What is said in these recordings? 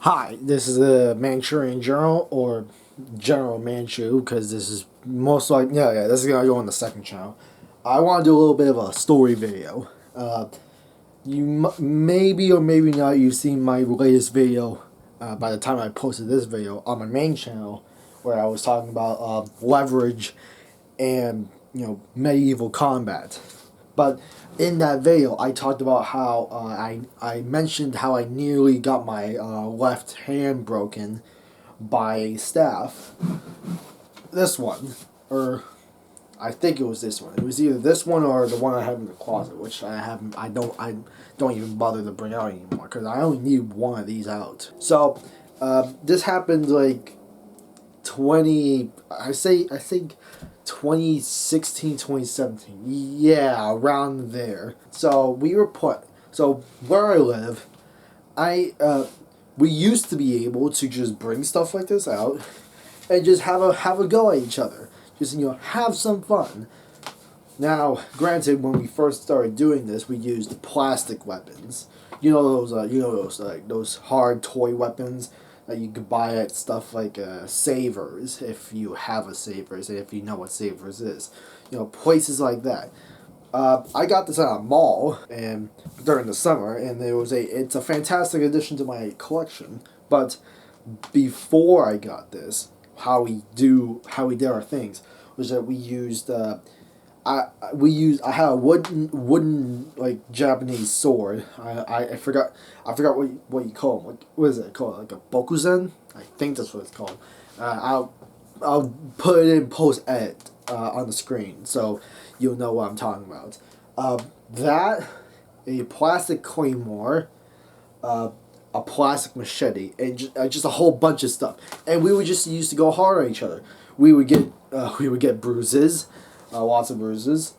Hi, this is the Manchurian Journal, or General Manchu, because this is most like this is gonna go on the second channel. I want to do a little bit of a story video. Maybe or maybe not you've seen my latest video. By the time I posted this video on my main channel, where I was talking about leverage and medieval combat. But in that video, I talked about how I mentioned how I nearly got my left hand broken by a staff. This one, or I think it was this one. It was either this one or the one I have in the closet, which I haven't. I don't even bother to bring out anymore because I only need one of these out. So this happened like 20. I think 2016, 2017. Yeah, around there. So we were put. So where I live, we used to be able to just bring stuff like this out and just have a go at each other. Just have some fun. Now, granted, when we first started doing this, we used plastic weapons. Those hard toy weapons that you could buy at stuff like Savers, if you have a Savers, and if you know what Savers is. Places like that. I got this at a mall and during the summer, and it's a fantastic addition to my collection. But before I got this, how we did our things was that I had a wooden like Japanese sword. I forgot what you call them. What is it called? Like a bokuzen? I think that's what it's called. I'll put it in post edit on the screen so you'll know what I'm talking about. That, a plastic claymore, a plastic machete, and just a whole bunch of stuff. And we would just used to go hard on each other. We would get bruises, lots of bruises.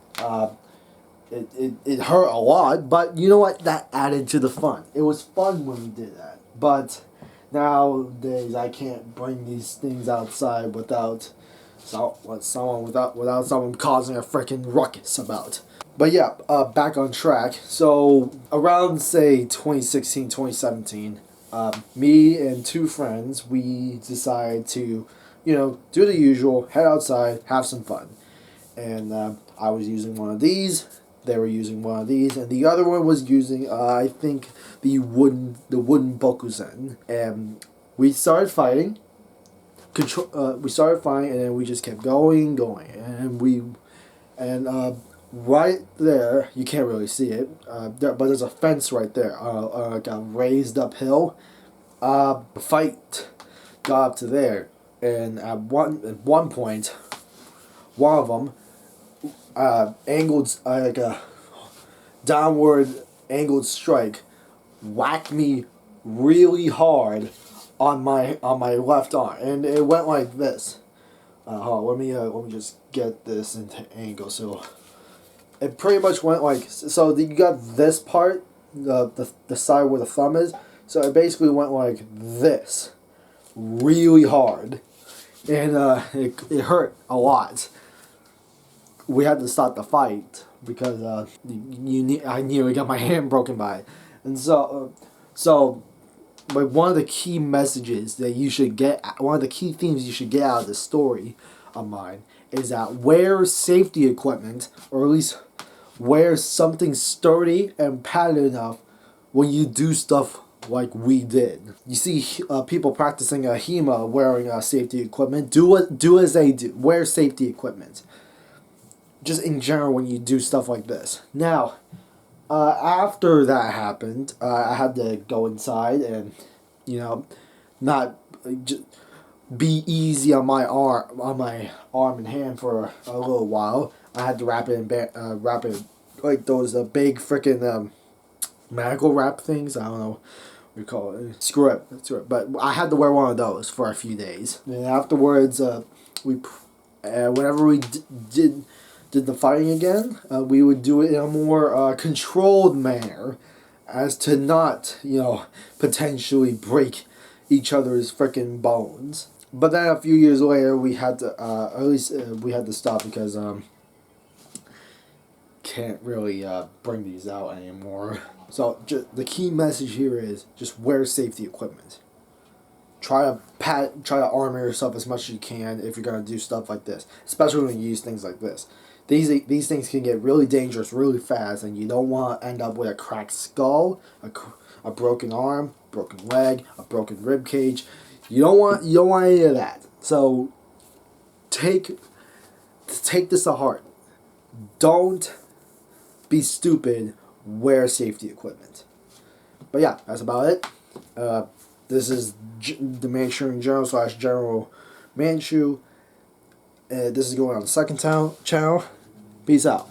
It hurt a lot, but you know what? That added to the fun. It was fun when we did that. But nowadays, I can't bring these things outside without someone causing a freaking ruckus about. But yeah, back on track. So around say 2016, 2017, me and two friends, we decided to, do the usual, head outside, have some fun. And I was using one of these. They were using one of these, and the other one was using, I think, the wooden bokuzen. And we started fighting. We started fighting, and then we just kept going, and right there, you can't really see it, but there's a fence right there, like a raised up hill. The fight got up to there, and at one point, one of them angled like a downward angled strike, whacked me really hard on my left arm, and it went like this. Let me just get this into angle. So it pretty much went like so. You got this part, the side where the thumb is. So it basically went like this, really hard, and it hurt a lot. We had to stop the fight because I nearly got my hand broken by it, and so. But one of the key messages that you should get, one of the key themes you should get out of this story of mine is that wear safety equipment, or at least wear something sturdy and padded enough when you do stuff like we did. You see people practicing a HEMA wearing safety equipment. Do as they do. Wear safety equipment. Just in general when you do stuff like this. Now, after that happened, I had to go inside and, not just be easy on my arm and hand for a little while. I had to wrap it like those big freaking medical wrap things. I don't know what you call it. Screw it. But I had to wear one of those for a few days. And afterwards, whenever we did the fighting again, we would do it in a more controlled manner, as to not, potentially break each other's freaking bones. But then a few years later, we had to, we had to stop because can't really bring these out anymore. So the key message here is just wear safety equipment. try to armor yourself as much as you can if you're gonna do stuff like this, especially when you use things like this. These things can get really dangerous really fast, and you don't want to end up with a cracked skull, a broken arm, broken leg, a broken rib cage. You don't want any of that. So take this to heart. Don't be stupid. Wear safety equipment. But yeah, that's about it. This is the Manchurian General / General Manchu. This is going on the second channel. Peace out.